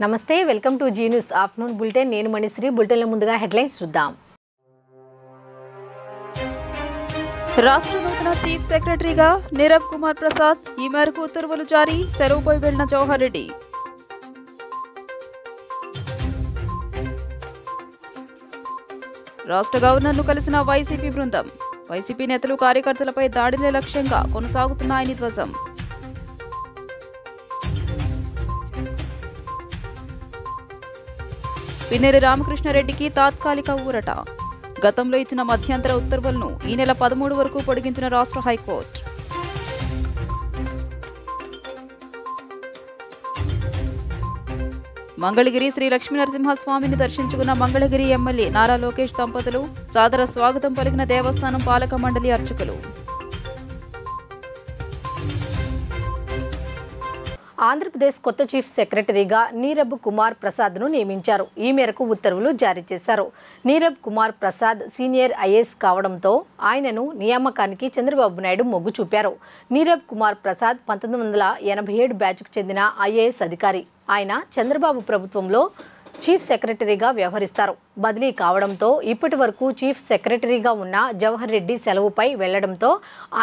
నమస్తే welcome to Zee News afternoon bulletin నేను మణిశ్రీ బులెటిన్ల ముందుగా హెడ్లైన్స్ చూద్దాం రాష్ట్ర నూతన చీఫ్ సెక్రటరీగా నీరబ్ కుమార్ ప్రసాద్ ఈ మేరకు ఉత్తర్వులు జారీ సెలవుపై వెళ్లిన జవహర్ రెడ్డి రాష్ట్ర గవర్నర్ను కలిసిన వైసీపీ బృందం వైసీపీ నేతలు కార్యకర్తలపై దాడినే లక్ష్యంగా కొనసాగుతున్నాయని ధ్వజం పిన్నెల్లి రామకృష్ణారెడ్డికి తాత్కాలిక ఊరట గతంలో ఇచ్చిన మధ్యంతర ఉత్తర్వులను ఈ నెల 13 వరకు పొడిగించిన రాష్ట్ర హైకోర్టు మంగళగిరి శ్రీ లక్ష్మీనరసింహస్వామిని దర్శించుకున్న మంగళగిరి ఎమ్మెల్యే నారా లోకేష్ దంపతులు సాదర స్వాగతం పలికిన దేవస్థానం పాలక మండలి అర్చకులు ఆంధ్రప్రదేశ్ కొత్త చీఫ్ సెక్రటరీగా నీరబ్ కుమార్ ప్రసాద్ను నియమించారు. ఈ మేరకు ఉత్తర్వులు జారీ చేశారు. నీరబ్ కుమార్ ప్రసాద్ సీనియర్ ఐఏఎస్ కావడంతో ఆయనను నియామకానికి చంద్రబాబు నాయుడు మొగ్గు చూపారు. నీరబ్ కుమార్ ప్రసాద్ 1987 బ్యాచ్కు చెందిన ఐఏఎస్ అధికారి. ఆయన చంద్రబాబు ప్రభుత్వంలో చీఫ్ సెక్రటరీగా వ్యవహరిస్తారు. బదిలీ కావడంతో ఇప్పటి వరకు చీఫ్ సెక్రటరీగా ఉన్న జవహర్ రెడ్డి సెలవుపై వెళ్లడంతో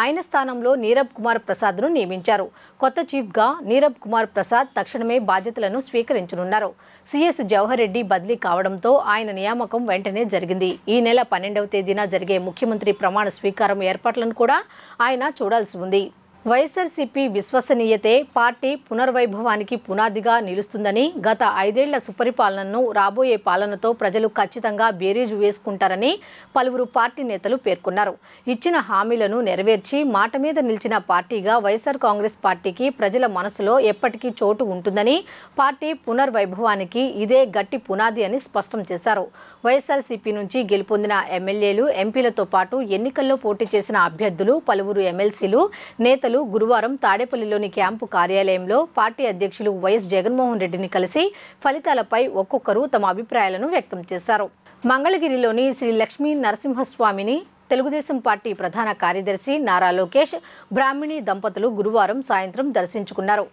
ఆయన స్థానంలో నీరబ్ కుమార్ ప్రసాద్ను నియమించారు. కొత్త చీఫ్గా నీరబ్ కుమార్ ప్రసాద్ తక్షణమే బాధ్యతలను స్వీకరించనున్నారు. సీఎస్ జవహర్ రెడ్డి బదిలీ కావడంతో ఆయన నియామకం వెంటనే జరిగింది. ఈ నెల 12వ తేదీన జరిగే ముఖ్యమంత్రి ప్రమాణ స్వీకారం ఏర్పాట్లను కూడా ఆయన చూడాల్సి ఉంది. వైఎస్ఆర్సీపీ విశ్వసనీయతే పార్టీ పునర్వైభవానికి పునాదిగా నిలుస్తుందని, గత 5 ఏళ్ల సుపరిపాలనను రాబోయే పాలనతో ప్రజలు ఖచ్చితంగా బేరీజు వేసుకుంటారని పలువురు పార్టీ నేతలు పేర్కొన్నారు. ఇచ్చిన హామీలను నెరవేర్చి మాట మీద నిలిచిన పార్టీగా వైఎస్ఆర్ కాంగ్రెస్ పార్టీకి ప్రజల మనసులో ఎప్పటికీ చోటు ఉంటుందని, పార్టీ పునర్వైభవానికి ఇదే గట్టి పునాది అని స్పష్టం చేశారు. వైఎస్ఆర్సీపీ నుంచి గెలుపొందిన ఎమ్మెల్యేలు, ఎంపీలతో పాటు ఎన్నికల్లో పోటీ చేసిన అభ్యర్థులు, పలువురు ఎమ్మెల్సీలు, నేతలు గురువారం తాడేపల్లిలోని క్యాంపు కార్యాలయంలో పార్టీ అధ్యక్షులు వైఎస్ జగన్మోహన్ రెడ్డిని కలిసి ఫలితాలపై ఒక్కొక్కరు తమ అభిప్రాయాలను వ్యక్తం చేశారు. మంగళగిరిలోని శ్రీ లక్ష్మీ నరసింహస్వామిని తెలుగుదేశం పార్టీ ప్రధాన కార్యదర్శి నారా లోకేష్, బ్రాహ్మణి దంపతులు గురువారం సాయంత్రం దర్శించుకున్నారు.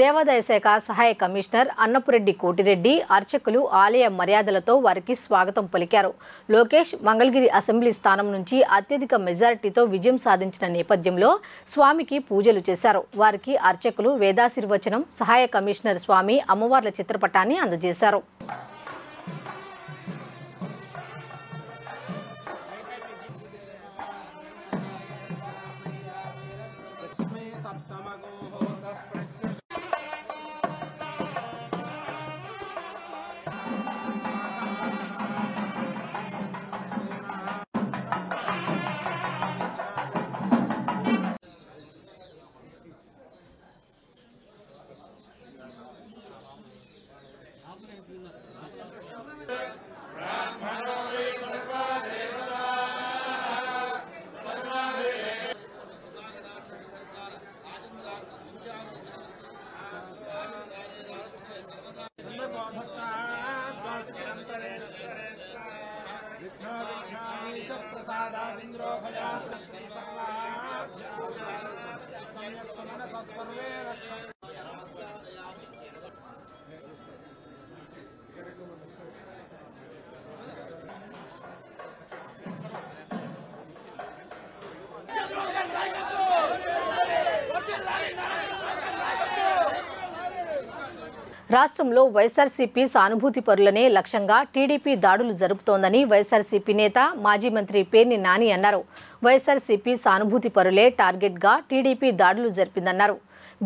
దేవాదాయ శాఖ సహాయ కమిషనర్ అన్నపురెడ్డి కోటిరెడ్డి, అర్చకులు ఆలయ మర్యాదలతో వారికి స్వాగతం పలికారు. లోకేష్ మంగళగిరి అసెంబ్లీ స్థానం నుంచి అత్యధిక మెజారిటీతో విజయం సాధించిన నేపథ్యంలో స్వామికి పూజలు చేశారు. వారికి అర్చకులు వేదాశీర్వచనం, సహాయ కమిషనర్ స్వామి అమ్మవార్ల చిత్రపటాన్ని అందజేశారు. రాష్ట్రంలో వైఎస్ఆర్సీపీ సానుభూతి పరులనే లక్ష్యంగా టీడీపీ దాడులు జరుపుతోందని వైఎస్ఆర్సీపీ నేత, మాజీ మంత్రి పేర్ని నాని అన్నారు. వైఎస్ఆర్సీపీ సానుభూతి పరులే టార్గెట్గా టీడీపీ దాడులు జరిపిందన్నారు.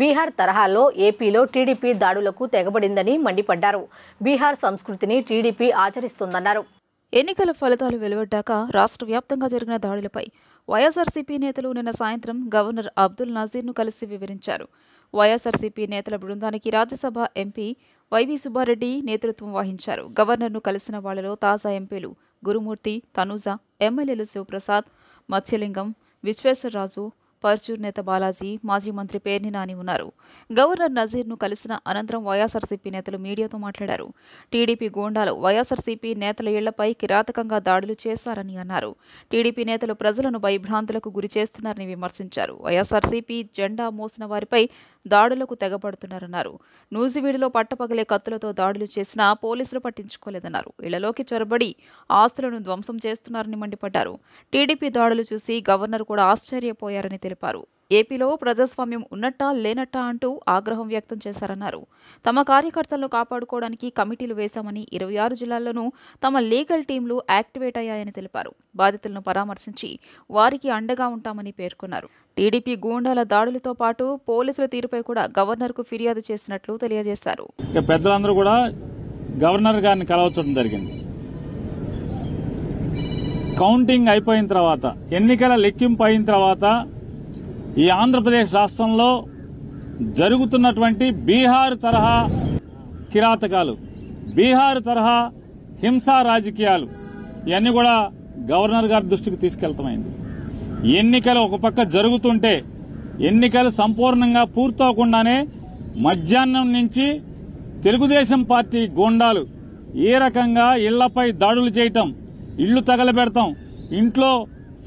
బీహార్ తరహాలో ఏపీలో టీడీపీ దాడులకు తెగబడిందని మండిపడ్డారు. బీహార్ సంస్కృతిని టీడీపీ ఆచరిస్తోందన్నారు. ఎన్నికల ఫలితాలు వెలువడ్డాక రాష్ట్ర వ్యాప్తంగా జరిగిన దాడులపై వైఎస్ఆర్సీపీ నేతలు నిన్న సాయంత్రం గవర్నర్ అబ్దుల్ నజీర్ను కలిసి వివరించారు. వైఎస్ఆర్సీపీ నేతల బృందానికి రాజ్యసభ ఎంపీ వైవి సుబ్బారెడ్డి నేతృత్వం వహించారు. గవర్నర్ను కలిసిన వాళ్లలో తాజా ఎంపీలు గురుమూర్తి, తనూజ, ఎమ్మెల్యేలు శివప్రసాద్, మత్స్యలింగం, విశ్వేశ్వరరాజు, పర్చూర్ నేత బాలాజీ, మాజీ మంత్రి పేర్ని నాని ఉన్నారు. గవర్నర్ నజీర్ను కలిసిన అనంతరం వైఎస్ఆర్సీపీ నేతలు మీడియాతో మాట్లాడారు. టీడీపీ గూండాలు వైఎస్ఆర్సీపీ నేతల ఇళ్లపై కిరాతకంగా దాడులు చేశారని అన్నారు. టీడీపీ నేతలు ప్రజలను భయభ్రాంతులకు గురి చేస్తున్నారని విమర్శించారు. వైఎస్ఆర్సీపీ జెండా మోసిన వారిపై దాడులకు తెగబడుతున్నారన్నారు. నూజివీడులో పట్టపగలే కత్తులతో దాడులు చేసినా పోలీసులు పట్టించుకోలేదన్నారు. ఇళ్లలోకి చొరబడి ఆస్తులను ధ్వంసం చేస్తున్నారని మండిపడ్డారు. టీడీపీ దాడులు చూసి గవర్నర్ కూడా ఆశ్చర్యపోయారని తెలిపారు. ఏపీలో ప్రజాస్వామ్యం ఉన్నట్టా లేనట్టా అంటూ ఆగ్రహం వ్యక్తం చేశారన్నారు. తమ కార్యకర్తలను కాపాడుకోవడానికి కమిటీలు వేశామని 26 జిల్లాల్లోనూ తమ లీగల్ టీంలు యాక్టివేట్ అయ్యాయని తెలిపారు. బాధితులను పరామర్శించి వారికి అండగా ఉంటామని పేర్కొన్నారు. టీడీపీ గూండాల దాడులతో పాటు పోలీసుల తీరుపై కూడా గవర్నర్కు ఫిర్యాదు చేసినట్లు తెలియజేశారు. పెద్దలందరూ కూడా గవర్నర్ గారిని కలవడం జరిగింది. కౌంటింగ్ అయిపోయిన తర్వాత, ఎన్నికల లెక్కింపు అయిన తర్వాత ఈ ఆంధ్రప్రదేశ్ రాష్ట్రంలో జరుగుతున్నటువంటి బీహార్ తరహా కిరాతకాలు, బీహార్ తరహా హింసా రాజకీయాలు ఇవన్నీ కూడా గవర్నర్ గారి దృష్టికి తీసుకెళ్తామైంది. ఎన్నికలు ఒక పక్క జరుగుతుంటే, ఎన్నికలు సంపూర్ణంగా పూర్తవకుండానే మధ్యాహ్నం నుంచి తెలుగుదేశం పార్టీ గూండాలు ఏ రకంగా ఇళ్లపై దాడులు చేయటం, ఇళ్లు తగలబెడతాం, ఇంట్లో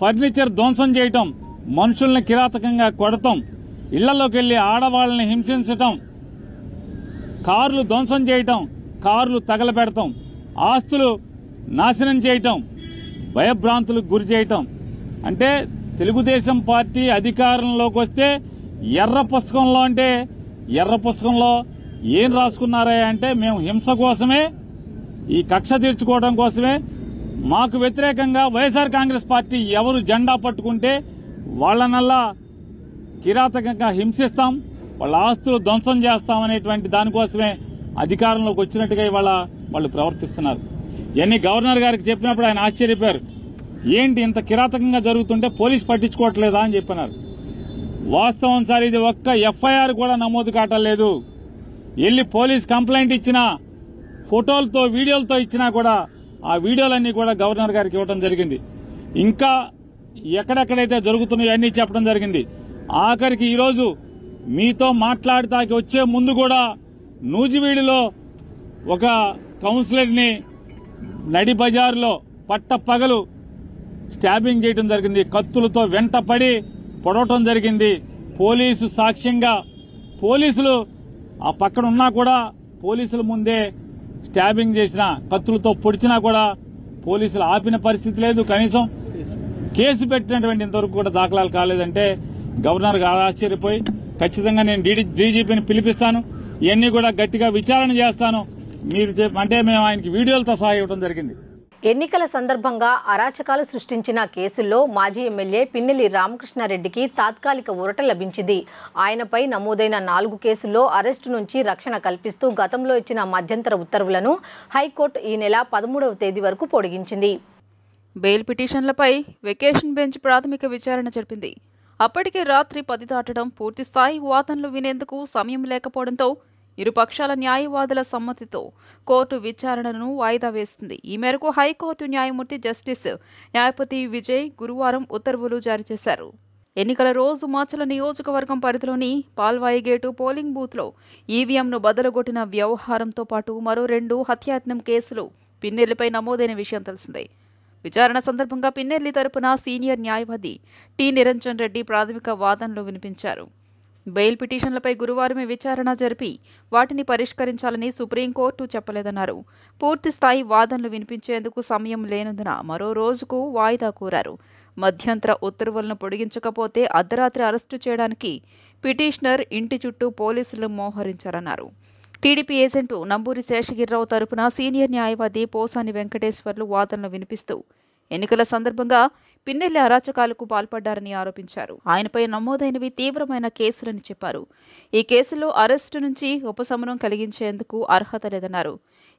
ఫర్నిచర్ ధ్వంసం చేయటం, మనుషుల్ని కిరాతకంగా కొడతాం, ఇళ్లలోకి వెళ్లి ఆడవాళ్లని హింసించటం, కార్లు ధ్వంసం చేయటం, కార్లు తగలబెడతాం, ఆస్తులు నాశనం చేయటం, భయభ్రాంతులకు గురి చేయటం. అంటే తెలుగుదేశం పార్టీ అధికారంలోకి వస్తే ఎర్ర పుస్తకంలో ఏం రాసుకున్నారా అంటే, మేము హింస కోసమే, ఈ కక్ష తీర్చుకోవడం కోసమే, మాకు వ్యతిరేకంగా వైఎస్ఆర్ కాంగ్రెస్ పార్టీ ఎవరు జెండా పట్టుకుంటే వాళ్లనల్లా కిరాతకంగా హింసిస్తాం, వాళ్ళ ఆస్తులు ధ్వంసం చేస్తామనేటువంటి దానికోసమే అధికారంలోకి వచ్చినట్టుగా ఇవాళ వాళ్ళు ప్రవర్తిస్తున్నారు. ఇవన్నీ గవర్నర్ గారికి చెప్పినప్పుడు ఆయన ఆశ్చర్యపోయారు. ఏంటి ఇంత కిరాతకంగా జరుగుతుంటే పోలీసు పట్టించుకోవట్లేదా అని చెప్పినారు. వాస్తవం సార్, ఇది ఒక్క ఎఫ్ఐఆర్ కూడా నమోదు కావట్లేదు. వెళ్లి పోలీస్ కంప్లైంట్ ఇచ్చినా, ఫోటోలతో వీడియోలతో ఇచ్చినా కూడా ఆ వీడియోలన్నీ కూడా గవర్నర్ గారికి ఇవ్వడం జరిగింది. ఇంకా ఎక్కడెక్కడైతే జరుగుతున్నాయో అన్నీ చెప్పడం జరిగింది. ఆఖరికి ఈరోజు మీతో మాట్లాడటానికి వచ్చే ముందు కూడా నూజివీడులో ఒక కౌన్సిలర్ని నడి బజారులో పట్టపగలు స్టాబింగ్ చేయడం జరిగింది. కత్తులతో వెంటపడి పొడవటం జరిగింది. పోలీసు సాక్ష్యంగా, పోలీసులు ఆ పక్కన ఉన్నా కూడా పోలీసుల ముందే స్టాబింగ్ చేసిన, కత్తులతో పొడిచినా కూడా పోలీసులు ఆపిన పరిస్థితి లేదు. కనీసం కేసు పెట్టినటువంటి ఇంతవరకు కూడా దాఖలాలు కాలేదంటే గవర్నర్ గారు ఆశ్చర్యపోయి, ఖచ్చితంగా నేను డీజీపీని పిలిపిస్తాను, ఇవన్నీ కూడా గట్టిగా విచారణ చేస్తాను మీరు అంటే మేము ఆయనకి వీడియోలతో సహా ఇవ్వడం జరిగింది. ఎన్నికల సందర్భంగా అరాచకాలు సృష్టించిన కేసుల్లో మాజీ ఎమ్మెల్యే పిన్నెల్లి రామకృష్ణారెడ్డికి తాత్కాలిక ఊరట లభించింది. ఆయనపై నమోదైన 4 కేసుల్లో అరెస్టు నుంచి రక్షణ కల్పిస్తూ గతంలో ఇచ్చిన మధ్యంతర ఉత్తర్వులను హైకోర్టు ఈ నెల 13వ తేదీ వరకు పొడిగించింది. బెయిల్ పిటిషన్లపై వెకేషన్ బెంచ్ ప్రాథమిక విచారణ జరిపింది. అప్పటికే రాత్రి 10 దాటడం, పూర్తిస్థాయి వాదనలు వినేందుకు సమయం లేకపోవడంతో ఇరు పక్షాల న్యాయవాదుల సమ్మతితో కోర్టు విచారణను వాయిదా వేస్తుంది. ఈ మేరకు హైకోర్టు న్యాయమూర్తి జస్టిస్ న్యాయపతి విజయ్ గురువారం ఉత్తర్వులు జారీ చేశారు. ఎన్నికల రోజు మాచల నియోజకవర్గం పరిధిలోని పాల్వాయిగేటు పోలింగ్ బూత్లో ఈవీఎంను బదలగొట్టిన వ్యవహారంతో పాటు మరో 2 హత్యాయత్నం కేసులు పిన్నెల్లిపై నమోదైన విషయం తెలిసిందే. విచారణ సందర్భంగా పిన్నెల్లి తరపున సీనియర్ న్యాయవాది టి నిరంజన్ రెడ్డి ప్రాథమిక వాదనలు వినిపించారు. బెయిల్ పిటిషన్లపై గురువారమే విచారణ జరిపి వాటిని పరిష్కరించాలని సుప్రీంకోర్టు చెప్పలేదన్నారు. పూర్తిస్థాయి వాదనలు వినిపించేందుకు సమయం లేనందున మరో రోజుకు వాయిదా కోరారు. మధ్యంతర ఉత్తర్వులను పొడిగించకపోతే అర్ధరాత్రి అరెస్టు చేయడానికి పిటిషనర్ ఇంటి చుట్టూ పోలీసులు మోహరించారన్నారు. టీడీపీ ఏజెంటు నంబూరి శేషగిరిరావు తరపున సీనియర్ న్యాయవాది పోసాని వెంకటేశ్వర్లు వాదనలు వినిపిస్తూ ఎన్నికల సందర్భంగా పిన్నెల్లి అరాచకాలకు పాల్పడ్డారని ఆరోపించారు. ఆయనపై నమోదైనవి తీవ్రమైన కేసులని చెప్పారు. ఈ కేసులో అరెస్టు నుంచి ఉపశమనం కలిగించేందుకు అర్హత లేదన్నారు.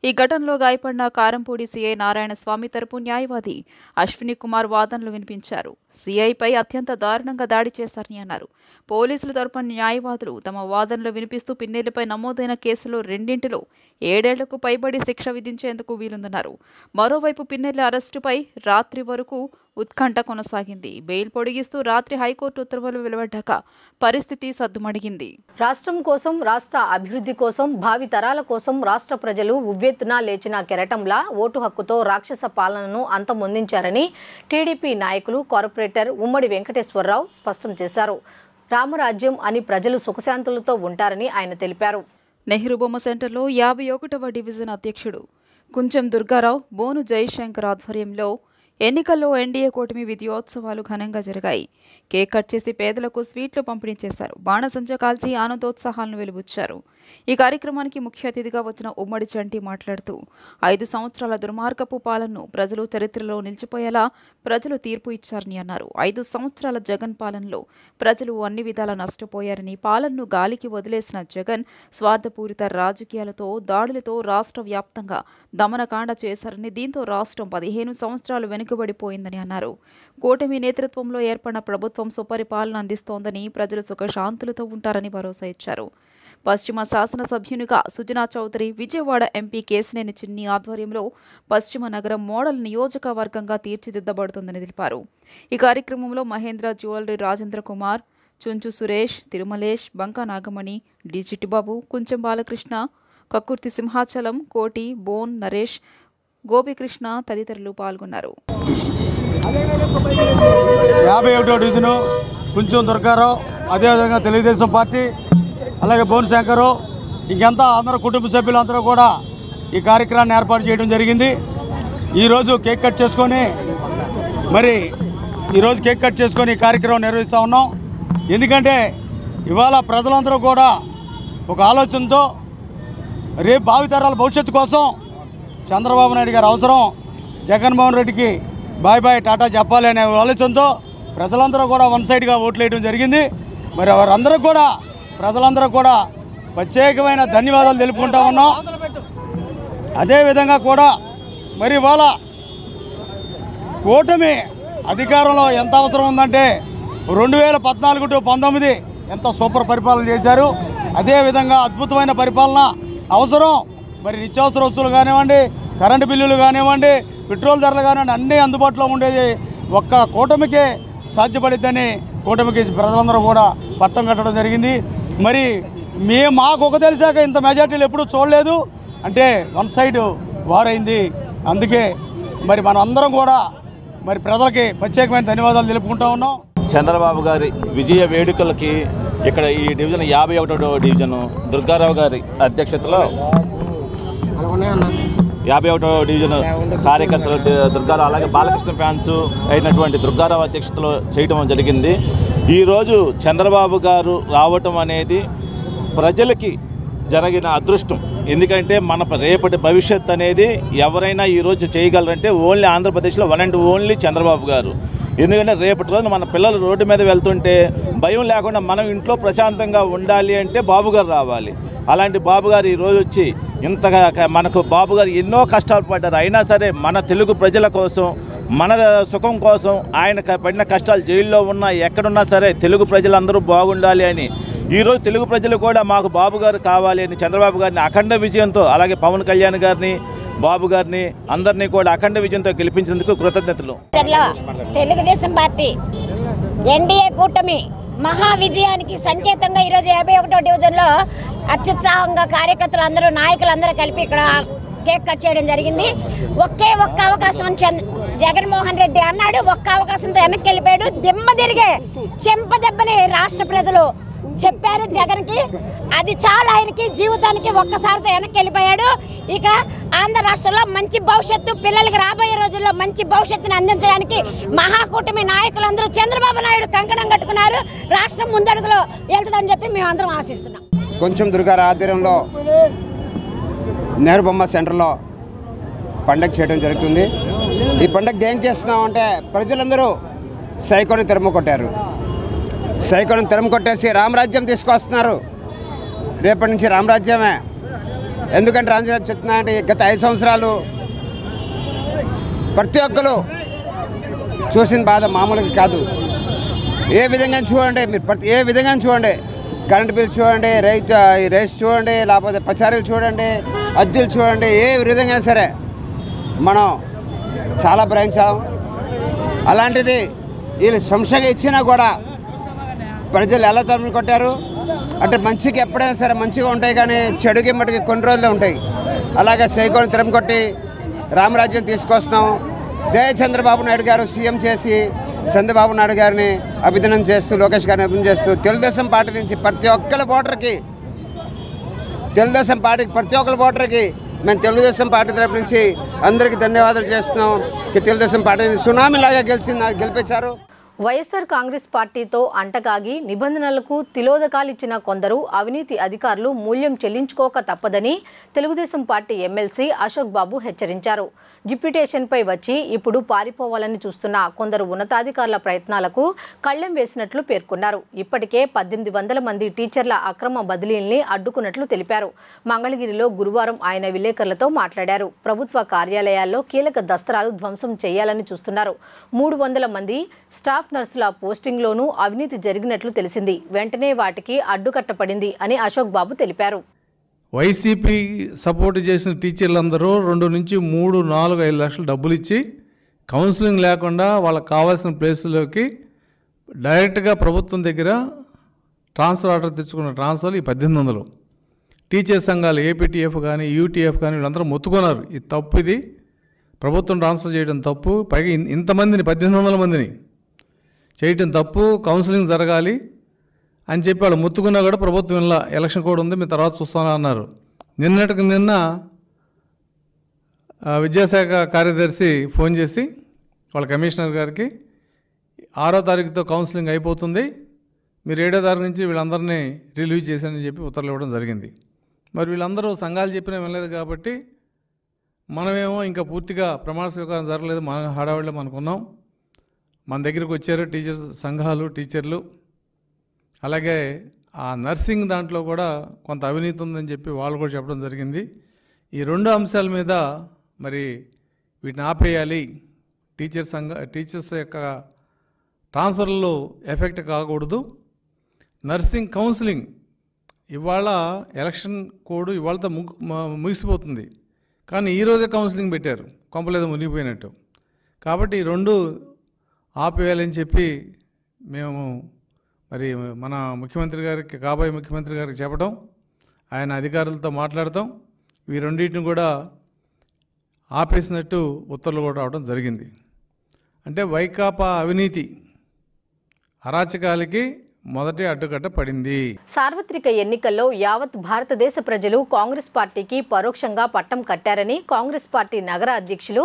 ఈ ఘటనలో గాయపడిన కారంపూడి సీఐ నారాయణ స్వామి తరపు న్యాయవాది అశ్విని కుమార్ వాదనలు వినిపించారు. సీఐపై అత్యంత దారుణంగా దాడి చేశారని అన్నారు. పోలీసుల తరపున న్యాయవాదులు తమ వాదనలు వినిపిస్తూ పిన్నెల్లిపై నమోదైన కేసులో 2 7 ఏళ్లకు పైబడి శిక్ష విధించేందుకు వీలుందన్నారు. మరోవైపు పిన్నెల్లి అరెస్టుపై రాత్రి వరకు ఉత్కంఠ కొనసాగింది. బెయిల్ పొడిగిస్తూ రాత్రి హైకోర్టు ఉత్తర్వులు వెలువడ్డాక పరిస్థితి సద్దుమణిగింది. రాష్ట్రం కోసం, రాష్ట్ర అభివృద్ధి కోసం, భావి తరాల కోసం రాష్ట్ర ప్రజలు ఉవ్వెత్తున లేచిన కెరటంలా ఓటు హక్కుతో రాక్షస పాలనను అంతమొందించారని టీడీపీ నాయకులు కార్పొరేటర్ ఉమ్మడి వెంకటేశ్వరరావు స్పష్టం చేశారు. రామరాజ్యం అని ప్రజలు సుఖశాంతులతో ఉంటారని ఆయన తెలిపారు. నెహ్రూ బొమ్మ సెంటర్లో 51వ డివిజన్ అధ్యక్షుడు కుంచెం దుర్గారావు, బోను జయశంకర్ ఆధ్వర్యంలో ఎన్నికల్లో ఎన్డీఏ కూటమి విజయోత్సవాలు ఘనంగా జరిగాయి. కేక్ కట్ చేసి పేదలకు స్వీట్లు పంపిణీ చేశారు. బాణసంచా కాల్చి ఆనందోత్సాహాలను వెలుబుచ్చారు. ఈ కార్యక్రమానికి ముఖ్య అతిథిగా వచ్చిన ఉమ్మడి చంటి మాట్లాడుతూ 5 సంవత్సరాల దుర్మార్గపు పాలనను ప్రజలు చరిత్రలో నిలిచిపోయేలా ప్రజలు తీర్పు ఇచ్చారని అన్నారు. 5 సంవత్సరాల జగన్ పాలనలో ప్రజలు అన్ని విధాలా నష్టపోయారని, పాలనను గాలికి వదిలేసిన జగన్ స్వార్థపూరిత రాజకీయాలతో, దాడులతో రాష్ట్ర వ్యాప్తంగా దమనకాండ చేశారని, దీంతో రాష్ట్రం 15 సంవత్సరాలు వెనుకబడిపోయిందని అన్నారు. కూటమి నేతృత్వంలో ఏర్పడిన ప్రభుత్వం సుపరిపాలన అందిస్తోందని, ప్రజలు సుఖశాంతులతో ఉంటారని భరోసా ఇచ్చారు. పశ్చిమ శాసనసభ్యునిగా సుజనా చౌదరి, విజయవాడ ఎంపీ కేశినేని చిన్ని ఆధ్వర్యంలో పశ్చిమ నగరం మోడల్ నియోజకవర్గంగా తీర్చిదిద్దబడుతుందని తెలిపారు. ఈ కార్యక్రమంలో మహేంద్ర జ్యువెలరీ రాజేంద్ర కుమార్, చుంచు సురేష్, తిరుమలేష్, బంకా నాగమణి, డి చిట్టిబాబు, కుంచెం బాలకృష్ణ, కక్కుర్తి సింహాచలం, కోటి, బోన్ నరేష్, గోపికృష్ణ తదితరులు పాల్గొన్నారు. 51వ డివిజను కుంచెం దుర్గారావు, అదేవిధంగా తెలుగుదేశం పార్టీ, అలాగే బోన్ శంకరు, ఇంకెంత అందరూ కుటుంబ సభ్యులందరూ కూడా ఈ కార్యక్రమాన్ని ఏర్పాటు చేయడం జరిగింది. ఈరోజు కేక్ కట్ చేసుకొని ఈ కార్యక్రమం నిర్వహిస్తూ ఉన్నాం. ఎందుకంటే ఇవాళ ప్రజలందరూ కూడా ఒక ఆలోచనతో రేపు భావితరాల భవిష్యత్తు కోసం చంద్రబాబు నాయుడు గారి అవసరం, జగన్మోహన్ రెడ్డికి బాయ్ బాయ్ టాటా చెప్పాలి అనే ఆలోచనతో ప్రజలందరూ కూడా వన్ సైడ్గా ఓట్లు వేయడం జరిగింది. మరి ప్రజలందరూ కూడా ప్రత్యేకమైన ధన్యవాదాలు తెలుపుకుంటా ఉన్నాం. అదేవిధంగా కూడా మరి ఇవాళ కూటమి అధికారంలో ఎంత అవసరం ఉందంటే 2014 to 19 ఎంత సూపర్ పరిపాలన చేశారు. అదేవిధంగా అద్భుతమైన పరిపాలన అవసరం. మరి నిత్యావసర వస్తువులు కానివ్వండి, కరెంటు బిల్లులు కానివ్వండి, పెట్రోల్ ధరలు కానివ్వండి, అన్నీ అందుబాటులో ఉండేది ఒక్క కూటమికే సాధ్యపడిద్దని కూటమికి ప్రజలందరూ కూడా పట్టం కట్టడం జరిగింది. మరి మాకు ఒక తెలిసాక ఇంత మెజార్టీలు ఎప్పుడూ చూడలేదు. అంటే వన్ సైడ్ వారైంది. అందుకే మరి మనం అందరం కూడా మరి ప్రజలకి ప్రత్యేకమైన ధన్యవాదాలు తెలుపుకుంటా ఉన్నాం. చంద్రబాబు గారి విజయ వేడుకలకి ఇక్కడ ఈ డివిజన్ 51వ డివిజన్ దుర్గారావు గారి అధ్యక్షతలో 51వ డివిజన్ కార్యకర్తలు దుర్గారావు, అలాగే బాలకృష్ణ ఫ్యాన్స్ అయినటువంటి దుర్గారావు అధ్యక్షతలో చేయడం జరిగింది. ఈరోజు చంద్రబాబు గారు రావటం అనేది ప్రజలకి జరిగిన అదృష్టం. ఎందుకంటే మన రేపటి భవిష్యత్ అనేది ఎవరైనా ఈరోజు చేయగలరంటే ఓన్లీ ఆంధ్రప్రదేశ్లో వన్ అండ్ ఓన్లీ చంద్రబాబు గారు. ఎందుకంటే రేపటి రోజున మన పిల్లలు రోడ్డు మీద వెళ్తుంటే భయం లేకుండా మనం ఇంట్లో ప్రశాంతంగా ఉండాలి అంటే బాబు గారు రావాలి. అలాంటి బాబు గారు ఈరోజు వచ్చి ఇంతగా మనకు బాబు గారు ఎన్నో కష్టాలు పడ్డారు. అయినా సరే మన తెలుగు ప్రజల కోసం, మన సుఖం కోసం ఆయన పడిన కష్టాలు, జైల్లో ఉన్నా ఎక్కడున్నా సరే తెలుగు ప్రజలందరూ బాగుండాలి అని ఈరోజు తెలుగు ప్రజలు కూడా మాకు బాబు గారు కావాలి అని చంద్రబాబు గారిని అఖండ విజయంతో, అలాగే పవన్ కళ్యాణ్ గారిని, బాబు గారిని అందరినీ కూడా అఖండ విజయంతో గెలిపించేందుకు కృతజ్ఞతలు. తెలుగుదేశం పార్టీ ఎన్డీఏ కూటమి మహా విజయానికి సంకేతంగా ఈరోజు 51వ డివిజన్లో అత్యుత్సాహంగా కార్యకర్తలు అందరూ, నాయకులందరూ కలిపి ఇక్కడ కేక్ కట్ చేయడం జరిగింది. ఒక్క అవకాశం జగన్మోహన్ రెడ్డి అన్నాడు, ఒక్క అవకాశంతో వెనక్కి వెళ్ళిపోయాడు. దిమ్మ తిరిగే చెంపదెబ్బని రాష్ట్ర ప్రజలు చెప్పారు జగన్కి. అది చాలా ఆయనకి జీవితానికి ఒక్కసారితో వెనక్కి వెళ్ళిపోయాడు. ఇక ఆంధ్ర రాష్ట్రంలో మంచి భవిష్యత్తు, పిల్లలకి రాబోయే రోజుల్లో మంచి భవిష్యత్తుని అందించడానికి మహాకూటమి నాయకులందరూ చంద్రబాబు నాయుడు కంకణం కట్టుకున్నారు. రాష్ట్రం ముందడుగులో వెళ్తుందని చెప్పి మేము అందరం ఆశిస్తున్నాం. కొంచెం దుర్గారావు ఆధ్వర్యంలో నెహ్రూ బొమ్మ సెంటర్లో పండగ చేయడం జరుగుతుంది. ఈ పండగ ఏం చేస్తున్నామంటే ప్రజలందరూ సైకోని తెరమ కొట్టారు. సైకోని తెరమ కొట్టేసి రామరాజ్యం తీసుకొస్తున్నారు. రేపటి నుంచి రామరాజ్యమే. ఎందుకంటే రామరాజ్యం చెప్తున్నాయంటే గత 5 సంవత్సరాలు ప్రతి ఒక్కరు చూసిన బాధ మామూలుగా కాదు. ఏ విధంగా చూడండి, మీరు ఏ విధంగా చూడండి, కరెంటు బిల్ చూడండి, రైస్ చూడండి, లేకపోతే పచారీలు చూడండి, అద్దెలు చూడండి, ఏ విధంగా సరే మనం చాలా భరించాం. అలాంటిది వీళ్ళు సంశగా ఇచ్చినా కూడా ప్రజలు ఎలా తరిమి కొట్టారు అంటే మంచికి ఎప్పుడైనా సరే మంచిగా ఉంటాయి, కానీ చెడుకి మటుకి కొన్ని రోజులే ఉంటాయి. అలాగే సైకోని తరిమి కొట్టి రామరాజ్యం తీసుకొస్తున్నాం. జయ చంద్రబాబు నాయుడు గారు సీఎం చేసి చంద్రబాబు నాయుడు గారిని అభినందన చేస్తూ, లోకేష్ గారిని అభినందన చేస్తూ, తెలుగుదేశం పార్టీ నుంచి ప్రతి ఒక్కరి ఓటర్కి మేము తెలుగుదేశం పార్టీ తరపు నుంచి అందరికీ ధన్యవాదాలు చేస్తున్నాం. తెలుగుదేశం పార్టీని సునామీలాగా గెలిపించారు. వైఎస్ఆర్ కాంగ్రెస్ పార్టీతో అంటకాగి నిబంధనలకు తిలోదకాలిచ్చిన కొందరు అవినీతి అధికారులు మూల్యం చెల్లించుకోక తప్పదని తెలుగుదేశం పార్టీ ఎమ్మెల్సీ అశోక్ బాబు హెచ్చరించారు. డిప్యూటేషన్పై వచ్చి ఇప్పుడు పారిపోవాలని చూస్తున్న కొందరు ఉన్నతాధికారుల ప్రయత్నాలకు కళ్లెం వేసినట్లు పేర్కొన్నారు. ఇప్పటికే 1800 మంది టీచర్ల అక్రమ బదిలీల్ని అడ్డుకున్నట్లు తెలిపారు. మంగళగిరిలో గురువారం ఆయన విలేకరులతో మాట్లాడారు. ప్రభుత్వ కార్యాలయాల్లో కీలక దస్త్రాలు ధ్వంసం చేయాలని చూస్తున్నారు. 300 మంది స్టాఫ్ నర్సుల పోస్టింగ్లోనూ అవినీతి జరిగినట్లు తెలిసింది. వెంటనే వాటికి అడ్డుకట్టపడింది అని అశోక్ బాబు తెలిపారు. వైసీపీ సపోర్ట్ చేసిన టీచర్లందరూ 2 నుంచి 3, 4, 5 లక్షలు డబ్బులు ఇచ్చి కౌన్సిలింగ్ లేకుండా వాళ్ళకి కావాల్సిన ప్లేసుల్లోకి డైరెక్ట్గా ప్రభుత్వం దగ్గర ట్రాన్స్ఫర్ ఆర్డర్ తెచ్చుకున్న ట్రాన్స్ఫర్లు ఈ 1800. టీచర్ సంఘాలు ఏపీటీఎఫ్ కానీ యూటీఎఫ్ కానీ వీళ్ళందరూ మొత్తుకున్నారు. ఇది తప్పు, ఇది ప్రభుత్వం ట్రాన్స్ఫర్ చేయడం తప్పు, పైగా ఇంతమందిని 1800 మందిని చేయటం తప్పు, కౌన్సిలింగ్ జరగాలి అని చెప్పి వాళ్ళు ముత్తుకున్నా కూడా ప్రభుత్వం ఇలా ఎలక్షన్ కోడ్ ఉంది, మేము తర్వాత చూస్తామని అన్నారు. నిన్నటికి నిన్న విద్యాశాఖ కార్యదర్శి ఫోన్ చేసి వాళ్ళ కమిషనర్ గారికి 6వ తారీఖుతో కౌన్సిలింగ్ అయిపోతుంది, మీరు 7వ తారీఖు నుంచి వీళ్ళందరినీ రిలీవ్ చేశారని చెప్పి ఉత్తర్వులు ఇవ్వడం జరిగింది. మరి వీళ్ళందరూ సంఘాలు చెప్పినా వినలేదు కాబట్టి మనమేమో ఇంకా పూర్తిగా ప్రమాణ స్వీకారం జరగలేదు, మన హడావిడిలో మనకున్నాం. మన దగ్గరికి వచ్చారు టీచర్స్ సంఘాలు, టీచర్లు. అలాగే ఆ నర్సింగ్ దాంట్లో కూడా కొంత అవినీతి ఉందని చెప్పి వాళ్ళు కూడా చెప్పడం జరిగింది. ఈ 2 అంశాల మీద మరి వీటిని ఆపేయాలి, టీచర్స్ యొక్క ట్రాన్స్ఫర్లో ఎఫెక్ట్ కాకూడదు. నర్సింగ్ కౌన్సిలింగ్ ఇవాళ ఎలక్షన్ కోడ్ ఇవాళతో ముగిసిపోతుంది, కానీ ఈరోజే కౌన్సిలింగ్ పెట్టారు, కొంపలేదో మునిగిపోయినట్టు. కాబట్టి ఈ 2 ఆపేయాలని చెప్పి మేము మరి మన ముఖ్యమంత్రి గారికి, కాబోయే ముఖ్యమంత్రి గారికి చెప్పడం, ఆయన అధికారులతో మాట్లాడతాం, ఈ రెండింటిని కూడా ఆపేసినట్టు ఉత్తర్వులు కూడా రావడం జరిగింది. అంటే వైకాపా అవినీతి అరాచకాలకి మొదటి అడ్డుకట్ట పడింది. సార్వత్రిక ఎన్నికల్లో యావత్ భారతదేశ ప్రజలు కాంగ్రెస్ పార్టీకి పరోక్షంగా పట్టం కట్టారని కాంగ్రెస్ పార్టీ నగర అధ్యక్షులు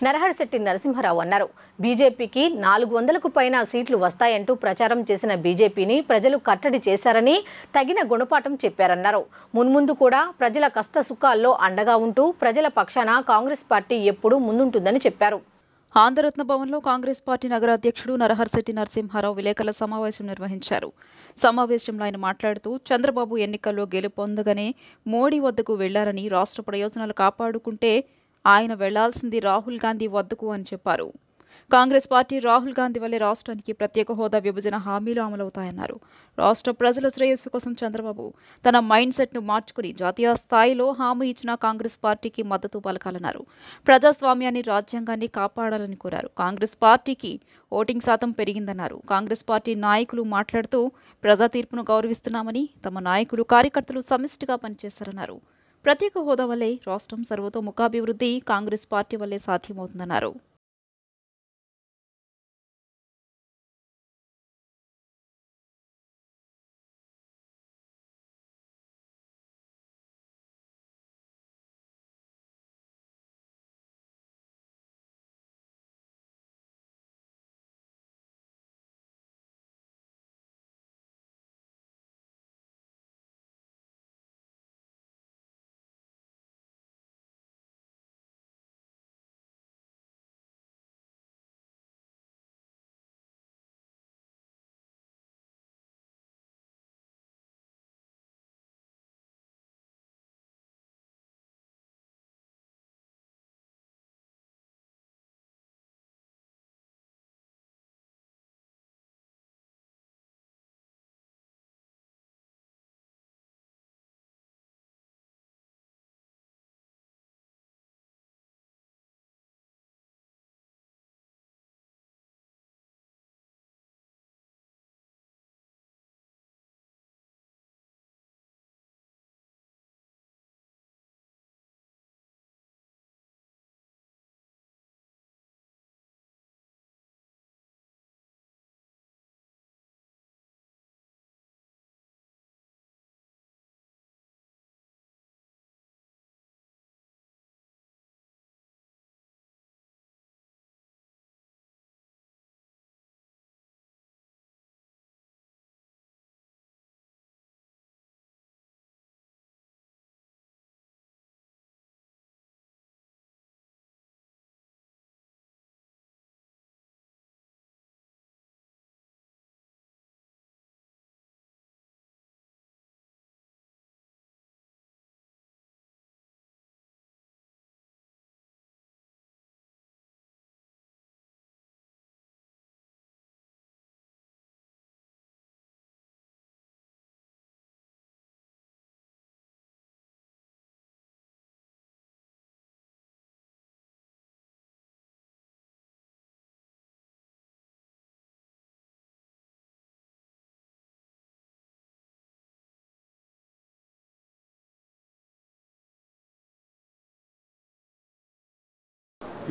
నరహరిశెట్టి నరసింహారావు అన్నారు. బీజేపీకి 400కు పైన సీట్లు వస్తాయంటూ ప్రచారం చేసిన బీజేపీని ప్రజలు కట్టడి చేశారని తగిన గుణపాఠం చెప్పారన్నారు. మున్ముందు కూడా ప్రజల కష్ట సుఖాల్లో అండగా ఉంటూ ప్రజల పక్షాన కాంగ్రెస్ పార్టీ ఎప్పుడూ ముందుంటుందని చెప్పారు. ఆంధ్రరత్న భవన్లో కాంగ్రెస్ పార్టీ నగర అధ్యక్షుడు నరహరిశెట్టి నరసింహారావు విలేకరుల సమావేశం నిర్వహించారు. సమావేశంలో ఆయన మాట్లాడుతూ చంద్రబాబు ఎన్నికల్లో గెలుపొందగానే మోడీ వద్దకు వెళ్లారని, రాష్ట్ర ప్రయోజనాలు కాపాడుకుంటే ఆయన వెళ్లాల్సింది రాహుల్ గాంధీ వద్దకు అని చెప్పారు. కాంగ్రెస్ పార్టీ రాహుల్ గాంధీ వల్లే రాష్ట్రానికి ప్రత్యేక హోదా, విభజన హామీలు అమలవుతాయన్నారు. రాష్ట్ర ప్రజల శ్రేయస్సు కోసం చంద్రబాబు తన మైండ్ సెట్ను మార్చుకుని జాతీయ స్థాయిలో హామీ ఇచ్చిన కాంగ్రెస్ పార్టీకి మద్దతు పలకాలన్నారు. ప్రజాస్వామ్యాన్ని, రాజ్యాంగాన్ని కాపాడాలని కోరారు. కాంగ్రెస్ పార్టీకి ఓటింగ్ శాతం పెరిగిందన్నారు. కాంగ్రెస్ పార్టీ నాయకులు మాట్లాడుతూ ప్రజా తీర్పును గౌరవిస్తున్నామని, తమ నాయకులు, కార్యకర్తలు సమిష్టిగా పనిచేశారన్నారు. ప్రత్యేక హోదా వల్లే రాష్ట్రం సర్వతోముఖాభివృద్ధి కాంగ్రెస్ పార్టీ వల్లే సాధ్యమవుతుందన్నారు.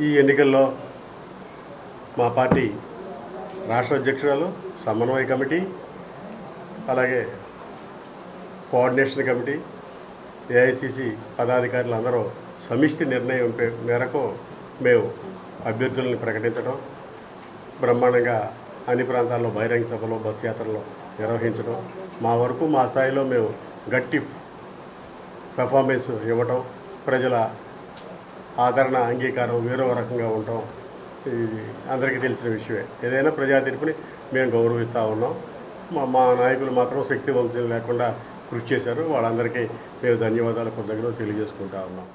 ఈ ఎన్నికల్లో మా పార్టీ రాష్ట్ర అధ్యక్షురాలు, సమన్వయ కమిటీ, అలాగే కోఆర్డినేషన్ కమిటీ, ఏఐసిసి పదాధికారులు అందరూ సమిష్టి నిర్ణయం మేరకు మేము అభ్యర్థులను ప్రకటించడం, బ్రహ్మాండంగా అన్ని ప్రాంతాల్లో బహిరంగ సభలో, బస్ యాత్రలో నిర్వహించడం, మా వరకు మా స్థాయిలో మేము గట్టి పెర్ఫార్మెన్స్ ఇవ్వటం, ప్రజల ఆదరణ, అంగీకారం వేరో రకంగా ఉండటం ఇది అందరికీ తెలిసిన విషయమే. ఏదైనా ప్రజా తీర్పుని మేము గౌరవిస్తూ ఉన్నాం. మా నాయకులు మాత్రం శక్తివంతులు లేకుండా కృషి చేశారు. వాళ్ళందరికీ మేము ధన్యవాదాలు, కృతజ్ఞతలు తెలియజేసుకుంటా ఉన్నాం.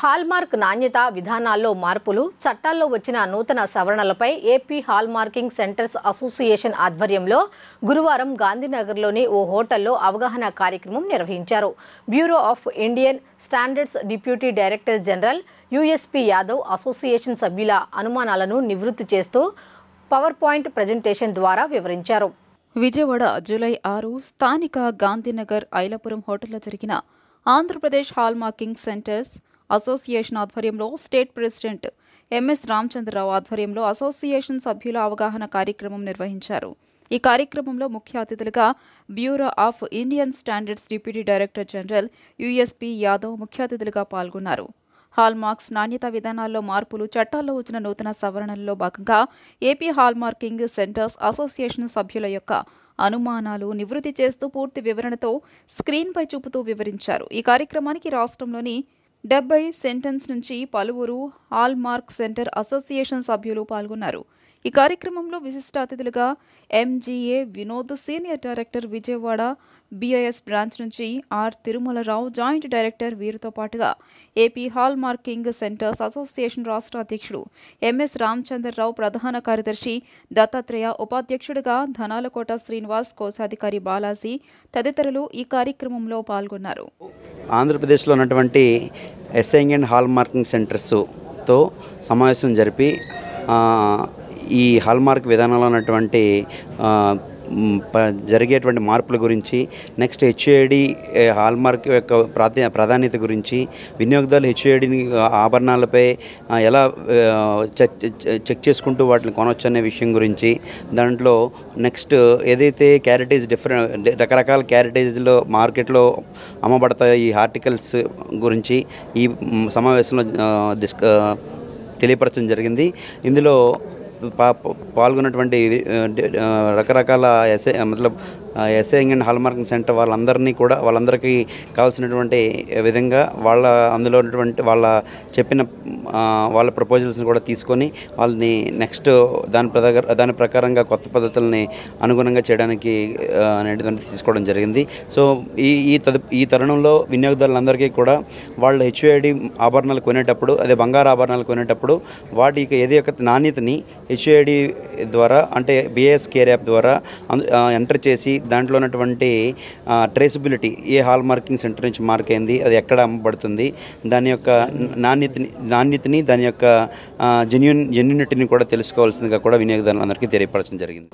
హాల్మార్క్ నాణ్యత విధానాల్లో మార్పులు, చట్టాల్లో వచ్చిన నూతన సవరణలపై ఏపీ హాల్మార్కింగ్ సెంటర్స్ అసోసియేషన్ ఆధ్వర్యంలో గురువారం గాంధీనగర్లోని ఓ హోటల్లో అవగాహన కార్యక్రమం నిర్వహించారు. Bureau of Indian standards deputy director general USP Yadav association సభ్యుల అనుమానాలను నివృత్తి చేస్తూ పవర్ పాయింట్ ప్రజెంటేషన్ ద్వారా వివరించారు. విజయవాడ జూలై 6 స్థానిక గాంధీనగర్ ఐలపురం హోటల్లో జరిగిన ఆంధ్రప్రదేశ్ హాల్మార్కింగ్ సెంటర్స్ అసోసియేషన్ ఆధ్వర్యంలో స్టేట్ ప్రెసిడెంట్ ఎంఎస్ రామచంద్రరావు ఆధ్వర్యంలో అసోసియేషన్ సభ్యుల అవగాహన కార్యక్రమం నిర్వహించారు. ఈ కార్యక్రమంలో ముఖ్య అతిథులుగా bureau of Indian standards deputy director general USP Yadav ముఖ్య అతిథులుగా పాల్గొన్నారు. హాల్మార్క్స్ నాణ్యత విధానాల్లో మార్పులు, చట్టాల్లో వచ్చిన నూతన సవరణల్లో భాగంగా ఏపీ హాల్మార్కింగ్ సెంటర్స్ అసోసియేషన్ సభ్యుల యొక్క అనుమానాలు నివృత్తి చేస్తూ పూర్తి వివరణతో స్క్రీన్పై చూపుతూ వివరించారు. ఈ కార్యక్రమానికి రాష్ట్రంలోని 70 సెంటర్స్ నుంచి పలువురు హాల్మార్క్ సెంటర్ అసోసియేషన్ సభ్యులు పాల్గొన్నారు. ఈ కార్యక్రమంలో విశిష్ట అతిథులుగా MGA Vinod, senior director Vijayawada BIS branch నుంచి ఆర్ తిరుమలరావు, జాయింట్ డైరెక్టర్, వీరితో పాటుగా ఏపీ హాల్మార్కింగ్ సెంటర్స్ అసోసియేషన్ రాష్ట్ర అధ్యక్షుడు ఎంఎస్ రామచంద్రరావు, ప్రధాన కార్యదర్శి దత్తాత్రేయ, ఉపాధ్యక్షుడిగా ధనాలకోట శ్రీనివాస్, కోశాధికారి బాలాజీ తదితరులు ఈ కార్యక్రమంలో పాల్గొన్నారు. ఆంధ్రప్రదేశ్లో ఉన్నటువంటి ఎస్ఐంగ్ అండ్ హాల్మార్కింగ్ సెంటర్స్తో సమావేశం జరిపి ఈ హాల్మార్క్ విధానంలో ఉన్నటువంటి జరిగేటువంటి మార్పుల గురించి, నెక్స్ట్ హెచ్ఐడి హాల్మార్క్ యొక్క ప్రాధాన్యత గురించి, వినియోగదారులు హెచ్ఐడిని ఆభరణాలపై ఎలా చెక్ చేసుకుంటూ వాటిని కొనవచ్చు అనే విషయం గురించి, దాంట్లో నెక్స్ట్ ఏదైతే క్యారెటేజ్ రకరకాల క్యారెటేజ్లో మార్కెట్లో అమ్మబడతాయో ఈ ఆర్టికల్స్ గురించి ఈ సమావేశంలో తెలియపరచడం జరిగింది. ఇందులో పాల్గొన్నటువంటి రకరకాల ఎస్ఐంగ్ అండ్ హాల్మార్కింగ్ సెంటర్ వాళ్ళందరికీ కావాల్సినటువంటి విధంగా అందులో ఉన్నటువంటి చెప్పిన వాళ్ళ ప్రపోజల్స్ని కూడా తీసుకొని వాళ్ళని నెక్స్ట్ దాని ప్రకారంగా కొత్త పద్ధతుల్ని అనుగుణంగా చేయడానికి అనేటువంటి తీసుకోవడం జరిగింది. సో ఈ తరుణంలో వినియోగదారులందరికీ కూడా వాళ్ళ హెచ్ఐడి ఆభరణాలు కొనేటప్పుడు, అదే బంగారు ఆభరణాలు కొనేటప్పుడు వాటికి ఏది యొక్క నాణ్యతని హెచ్ఐడి ద్వారా, అంటే బిఏఎస్ కేర్ యాప్ ద్వారా ఎంటర్ చేసి దాంట్లో ఉన్నటువంటి ట్రేసబిలిటీ, ఏ హాల్ మార్కింగ్ సెంటర్ నుంచి మార్క్ అయింది, అది ఎక్కడ అమ్మబడుతుంది, దాని యొక్క నాణ్యతని దాని యొక్క జెన్యూనిటీని కూడా తెలుసుకోవాల్సిందిగా కూడా వినియోగదారులందరికీ తెలియపరచడం జరిగింది.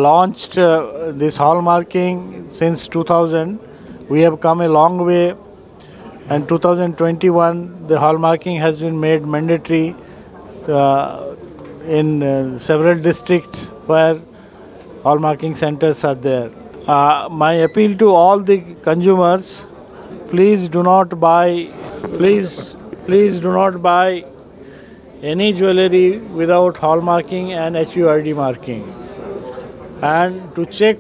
Launched this hall marking since 2000. We have come a long way, and 2021 the hallmarking has been made mandatory in several districts where hallmarking centers are there. My appeal to all the consumers: please do not buy any jewelry without hallmarking and HUID marking, and to check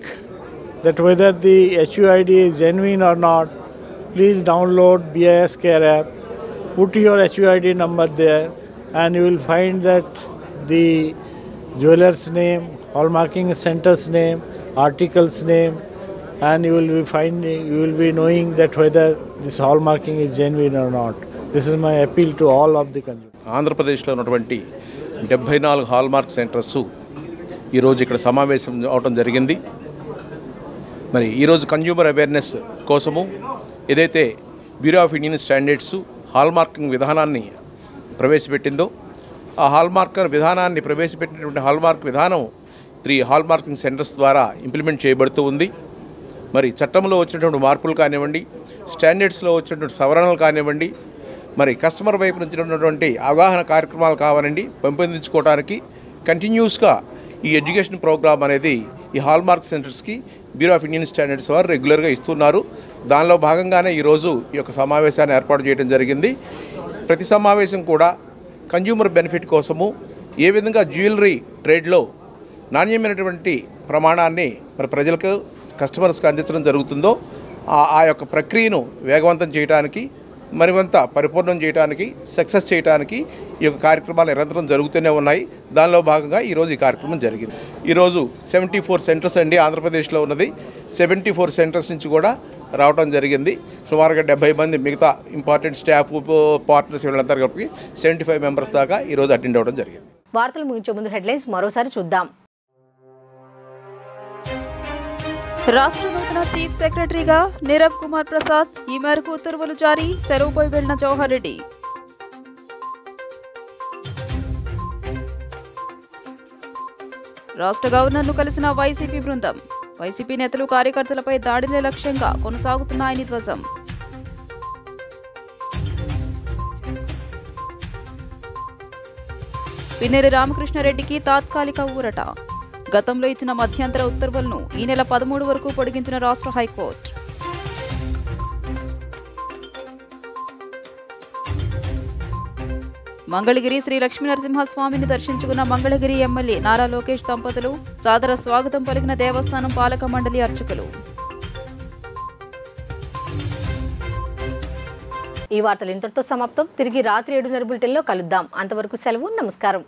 that whether the HUID is genuine or not, please download BIS Care app, put your HUID number there, and you will find that the jeweler's name, hallmarking center's name, article's name, and you will be knowing that whether this hallmarking is genuine or not. This is my appeal to all of the consumers. ఆంధ్రప్రదేశ్లో ఉన్నటువంటి 74 hallmark centres ఈరోజు ఇక్కడ సమావేశం అవడం జరిగింది. మరి ఈరోజు consumer awareness కోసము ఏదైతే bureau of Indian standards hallmarking విధానాన్ని ప్రవేశపెట్టిందో, ఆ హాల్మార్కర్ విధానాన్ని ప్రవేశపెట్టినటువంటి హాల్మార్క్ విధానం 3 హాల్మార్కింగ్ సెంటర్స్ ద్వారా ఇంప్లిమెంట్ చేయబడుతూ ఉంది. మరి చట్టంలో వచ్చినటువంటి మార్పులు కానివ్వండి, స్టాండర్డ్స్లో వచ్చినటువంటి సవరణలు కానివ్వండి, మరి కస్టమర్ వైపు నుంచి ఉన్నటువంటి అవగాహన కార్యక్రమాలు కావాలండి పెంపొందించుకోవడానికి కంటిన్యూస్గా ఈ ఎడ్యుకేషన్ ప్రోగ్రామ్ అనేది ఈ హాల్మార్క్ సెంటర్స్కి బ్యూరో ఆఫ్ ఇండియన్ స్టాండర్డ్స్ వారు రెగ్యులర్గా ఇస్తున్నారు. దానిలో భాగంగానే ఈరోజు ఈ యొక్క సమావేశాన్ని ఏర్పాటు చేయడం జరిగింది. ప్రతి సమావేశం కూడా కన్జ్యూమర్ బెనిఫిట్ కోసము ఏ విధంగా జ్యువెలరీ ట్రేడ్లో నాణ్యమైనటువంటి ప్రమాణాన్ని మరి ప్రజలకు కస్టమర్స్కి అందించడం జరుగుతుందో ఆ యొక్క ప్రక్రియను వేగవంతం చేయడానికి మరింత పరిపూర్ణం చేయడానికి సక్సెస్ చేయడానికి ఈ యొక్క కార్యక్రమాలు నిరంతరం జరుగుతూనే ఉన్నాయి. దానిలో భాగంగా ఈరోజు ఈ కార్యక్రమం జరిగింది. ఈరోజు 74 సెంటర్స్ అండి ఆంధ్రప్రదేశ్లో ఉన్నది. 74 సెంటర్స్ నుంచి కూడా రావడం జరిగింది. సుమారుగా 70 మంది మిగతా ఇంపార్టెంట్ స్టాఫ్ పార్ట్నర్స్ వీళ్ళందరూ కలిపి 75 మెంబర్స్ దాకా ఈరోజు అటెండ్ అవ్వడం జరిగింది. వార్తలు ముగించే ముందు హెడ్లైన్స్ మరోసారి చూద్దాం. రాష్ట్ర నూతన చీఫ్ సెక్రటరీగా నీరబ్ కుమార్ ప్రసాద్, ఈ మేరకు ఉత్తర్వులు జారీ. సెలవుపై వెళ్లిన జవహర్ రెడ్డి. రాష్ట్ర గవర్నర్ను కలిసిన వైసీపీ బృందం. వైసీపీ నేతలు కార్యకర్తలపై దాడులే లక్ష్యంగా కొనసాగుతున్నాయని ధ్వజం. పిన్నెల్లి రామకృష్ణారెడ్డికి తాత్కాలిక ఊరట. గతంలో ఇచ్చిన మధ్యంతర ఉత్తర్వులను ఈ నెల 13 వరకు పొడిగించిన రాష్ట్ర హైకోర్టు. మంగళగిరి శ్రీ లక్ష్మీనరసింహస్వామిని దర్శించుకున్న మంగళగిరి ఎమ్మెల్యే నారా లోకేష్ దంపతులు. సాదర స్వాగతం పలికిన దేవస్థానం పాలక మండలి అర్చకులు. ఈ వార్తలు ఇంతటితో సమాప్తం. తిరిగి రాత్రి 7:30 బులెటిన్లో కలుద్దాం. అంతవరకు సెలవు. నమస్కారం.